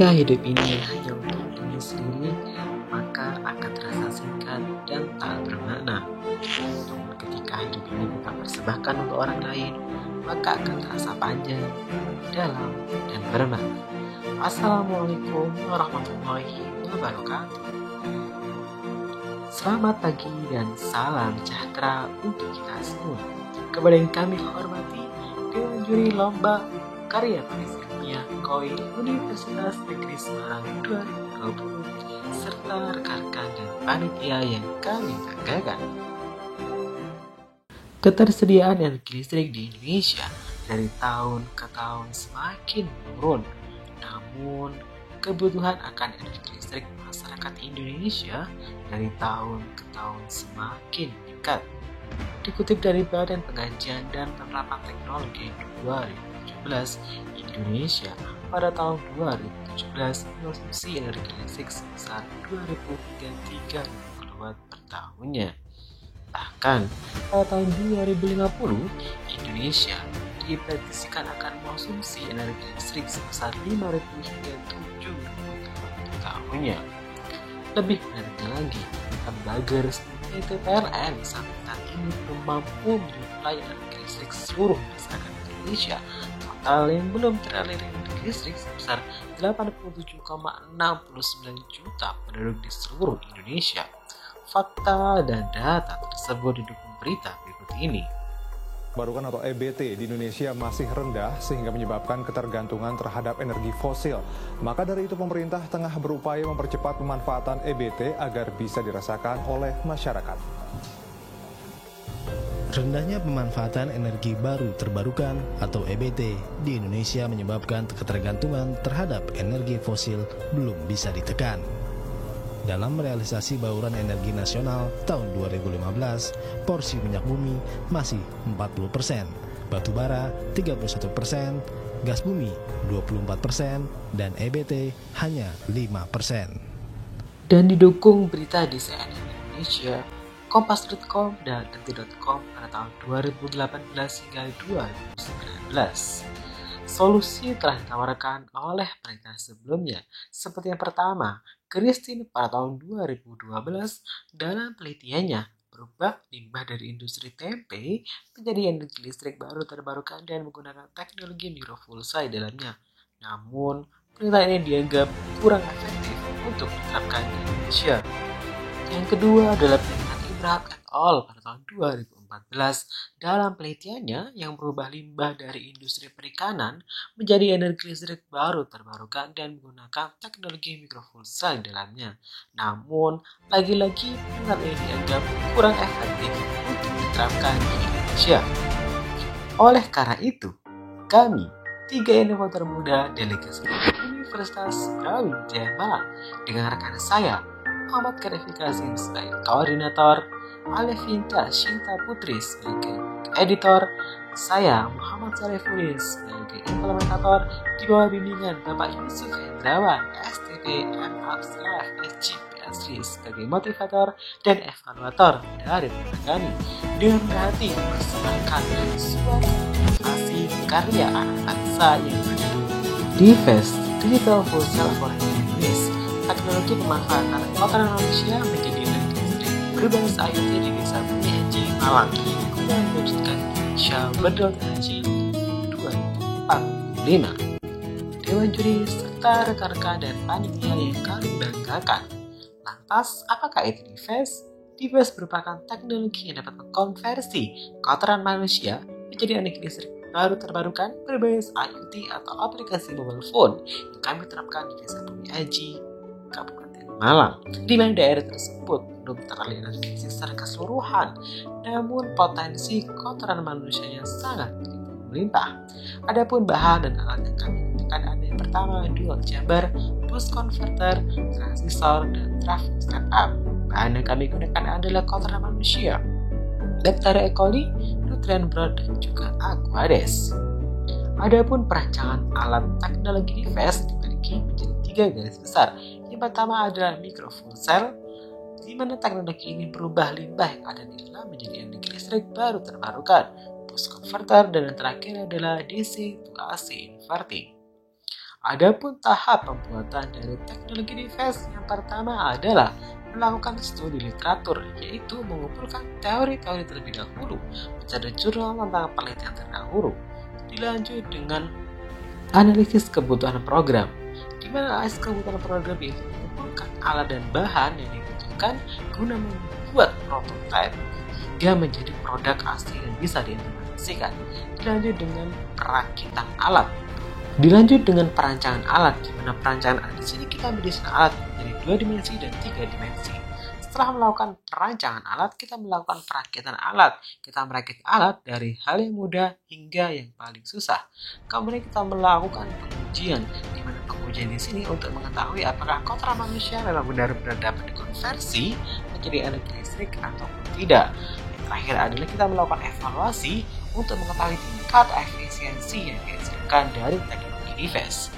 Jika hidup ini hanya untuk diri sendiri, maka akan terasa singkat dan tak bermakna. Namun ketika hidup ini kita persembahkan untuk orang lain, maka akan terasa panjang, dalam, dan bermakna. Assalamualaikum warahmatullahi wabarakatuh. Selamat pagi dan salam sejahtera untuk kita semua. Kepada yang kami hormati, Dewan Juri Lomba Karya Tulis Ilmiah KOI Universitas Negeri Semarang 2020 serta rekan-rekan dan panitia yang kami banggakan. Ketersediaan energi listrik di Indonesia dari tahun ke tahun semakin menurun. Namun, kebutuhan akan energi listrik masyarakat Indonesia dari tahun ke tahun semakin meningkat. Dikutip dari Badan Pengkajian dan Penerapan Teknologi 2017, Indonesia pada tahun 2017 mengkonsumsi energi listrik sebesar 2003 kW per tahunnya. Bahkan pada tahun 2050, Indonesia diprediksikan akan mengkonsumsi energi listrik sebesar 5.000 hingga 7.000 per tahunnya. Lebih menariknya lagi, lembaga resmi PT PLN sampai saat ini belum mampu menyuplai energi listrik seluruh masyarakat Indonesia. Total yang belum teraliri energi listrik sebesar 87,69 juta penduduk di seluruh Indonesia. Fakta dan data tersebut didukung berita berikut ini. Terbarukan atau EBT di Indonesia masih rendah sehingga menyebabkan ketergantungan terhadap energi fosil. Maka dari itu pemerintah tengah berupaya mempercepat pemanfaatan EBT agar bisa dirasakan oleh masyarakat. Rendahnya pemanfaatan energi baru terbarukan atau EBT di Indonesia menyebabkan ketergantungan terhadap energi fosil belum bisa ditekan. Dalam realisasi bauran energi nasional tahun 2015, porsi minyak bumi masih 40%, batu bara 31%, gas bumi 24%, dan EBT hanya 5%. Dan didukung berita di CNN Indonesia, Kompas.com dan Detik.com pada tahun 2018 hingga 2019. Solusi telah ditawarkan oleh pemerintah sebelumnya, seperti yang pertama, Christine pada tahun 2012 dalam penelitiannya berubah limbah dari industri tempe menjadi energi listrik baru terbarukan dan menggunakan teknologi mikrofulsa di dalamnya. Namun, penelitian ini dianggap kurang efektif untuk diterapkan di Indonesia. Yang kedua adalah penelitian Ibrahim et al. Pada tahun 2014 dalam penelitiannya yang merubah limbah dari industri perikanan menjadi energi listrik baru terbarukan dan menggunakan teknologi mikrofulsa di dalamnya. Namun, lagi-lagi penelitian ini dianggap kurang efektif untuk diterapkan di Indonesia. Oleh karena itu, kami, 3 inovator muda delegasi Universitas Brawijaya Malang dengan rekan saya, Muhammad Verifikasi sebagai koordinator, Alevinta Shinta Putri sebagai editor, saya Muhammad Sarifuddin sebagai implementator di bawah bimbingan Bapak Yusuf Hendrawan, STP M.Abstraf SGPSRI sebagai motivator dan evaluator dari program kami. Dengan berhati mempersembahkan suatu inovasi karya anak bangsa yang berjudul Divest Digital Full Self for Indonesia. Teknologi pemanfaatan kotoran manusia menjadi energi listrik berbasis IoT di Desa Bumi Haji Malang guna mewujudkan Indonesia berdaulat 2045. Dewan juri serta rekan-rekan dan panitia yang kami banggakan. Lantas, apakah itu Divest? Divest merupakan teknologi yang dapat mengkonversi kotoran manusia menjadi energi listrik baru terbarukan berbasis IoT atau aplikasi mobile phone yang kami terapkan di Desa Bumi Haji Kabupaten Malang, di mana daerah tersebut belum terrealisasi secara keseluruhan, namun potensi kotoran manusianya sangat melimpah. Adapun bahan dan alat yang kami gunakan ada yang pertama dual chamber, boost converter, transistor, dan traffic startup. Bahan yang kami gunakan adalah kotoran manusia, Bacteria E. coli, nutrien broth, dan juga Aquades. Adapun perancangan alat teknologi Divest dibagi menjadi 3 garis besar. Yang pertama adalah microfuel cell, di mana teknologi ini berubah limbah yang ada di dalam menjadi energi listrik baru terbarukan. Boost converter, dan yang terakhir adalah DC to AC inverting. Adapun tahap pembuatan dari teknologi device yang pertama adalah melakukan studi literatur, yaitu mengumpulkan teori-teori terlebih dahulu, mencari jurnal tentang penelitian terdahulu. Dilanjut dengan analisis kebutuhan program, di mana analisis kebutuhan program itu mengumpulkan alat dan bahan yang dibutuhkan guna membuat prototipe hingga menjadi produk asli yang bisa diimplementasikan. Dilanjut dengan perakitan alat. Dilanjut dengan perancangan alat, di mana perancangan alat di sini kita mendesain alat menjadi 2 dimensi dan 3 dimensi. Setelah melakukan perancangan alat, kita melakukan perakitan alat. Kita merakit alat dari hal yang mudah hingga yang paling susah. Kemudian kita melakukan pengujian, di mana pengujian di sini untuk mengetahui apakah kotoran manusia memang benar-benar dapat dikonversi menjadi energi listrik atau tidak. Yang terakhir adalah kita melakukan evaluasi untuk mengetahui tingkat efisiensi yang dihasilkan dari teknologi device.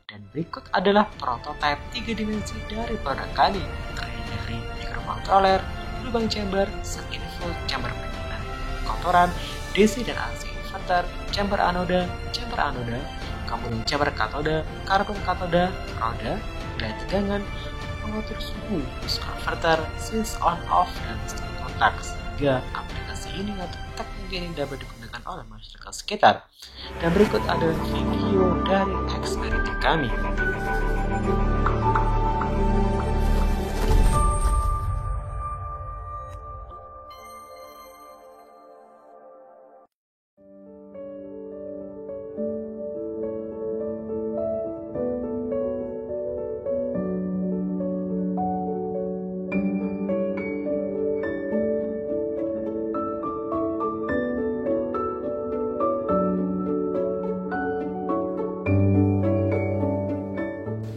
Dan berikut adalah prototipe 3 dimensi dari produk kami, terdiri dari microcontroller, lubang chamber, sub-input, chamber penyimpanan kotoran, DC dan AC inverter, chamber anoda, kemudian chamber katoda, karbon katoda, roda, wilayah tegangan, pengatur suhu, bus converter, switch on off, dan string kontak. Sehingga aplikasi ini atau teknologi ini dapat digunakan oleh masyarakat sekitar. Dan berikut adalah video dari eksperimen kami.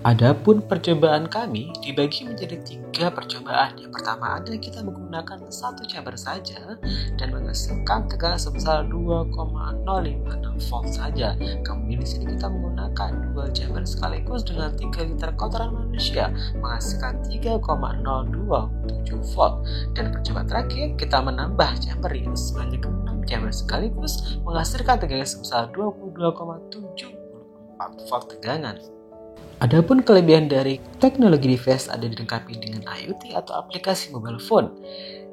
Adapun percobaan kami dibagi menjadi 3 percobaan. Yang pertama adalah kita menggunakan 1 chamber saja dan menghasilkan tegangan sebesar 2,056 volt saja. Kemudian di sini kita menggunakan 2 chamber sekaligus dengan 3 liter kotoran manusia menghasilkan 3,027 volt. Dan percobaan terakhir kita menambah chamber yaitu sebanyak 6 chamber sekaligus menghasilkan tegangan sebesar 22,74 volt tegangan. Adapun kelebihan dari teknologi device ada dilengkapi dengan IoT atau aplikasi mobile phone,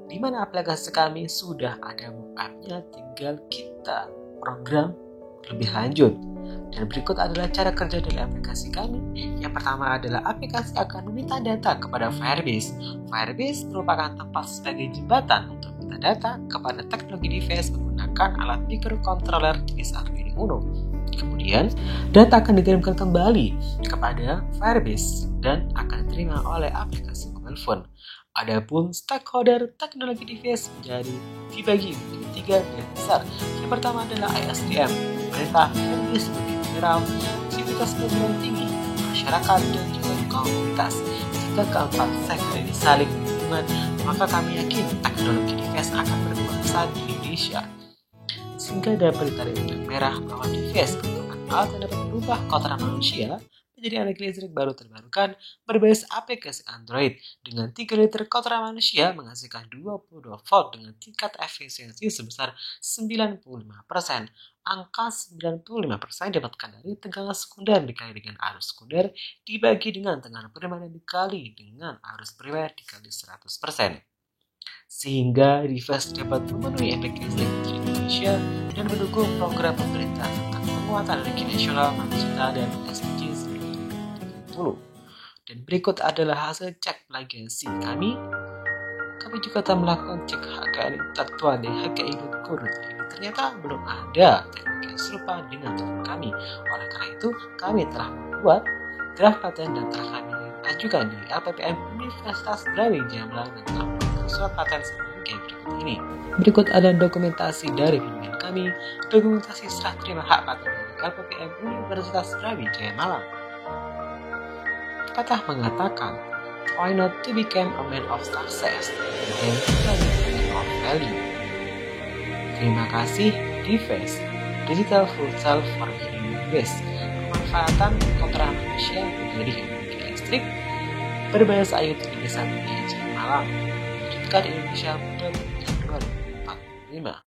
di mana aplikasi kami sudah ada mockup-nya, tinggal kita program lebih lanjut. Dan berikut adalah cara kerja dari aplikasi kami. Yang pertama adalah aplikasi akan meminta data kepada Firebase. Firebase merupakan tempat sebagai jembatan untuk minta data kepada teknologi device menggunakan alat microcontroller jenis Arduino Uno. Kemudian, data akan dikirimkan kembali kepada Firebase dan akan diterima oleh aplikasi mobile phone. Adapun stakeholder teknologi device dibagi menjadi 3 garis besar. Yang pertama adalah ISDM, pemerintah, teknis sebagai mineral, sivitas perguruan tinggi, masyarakat, dan juga komunitas. Jika keempat sektor ini saling berhubungan, maka kami yakin teknologi device akan berkembang besar di Indonesia. Sehingga dapat ditarik benang merah bahwa device merupakan alat yang dapat merubah kotoran manusia menjadi energi listrik baru terbarukan berbasis aplikasi Android. Dengan 3 liter kotoran manusia menghasilkan 22 volt dengan tingkat efisiensi sebesar 95%. Angka 95% didapatkan dari tegangan sekunder dikali dengan arus sekunder dibagi dengan tegangan primer dikali dengan arus primer dikali 100%. Sehingga device dapat memenuhi efek listrik di Indonesia dan mendukung program pemerintah tentang penguatan energi nasional manusia dan SDGs 2030. Dan berikut adalah hasil cek plagiasi kami. Kami juga telah melakukan cek HKN tertuan di hki.co.id. Ternyata belum ada teknologi yang serupa dengan teman kami. Oleh karena itu, kami telah membuat draft paten dan telah kami ajukan di LPPM Universitas Brawijaya Malang dan telah surat paten sebagai berikut ini. Berikut ada dokumentasi dari bimbingan kami, dokumentasi serah terima hak paten dari LPPM Universitas Brawijaya Malang. Kata mengatakan, why not to become a man of success and a man of value. Terima kasih, device, digital full self for healing waste, pemanfaatan kotoran manusia menjadi energi listrik, berbasis IoT di desa Brawijaya Malang. Di Indonesia pada 2045.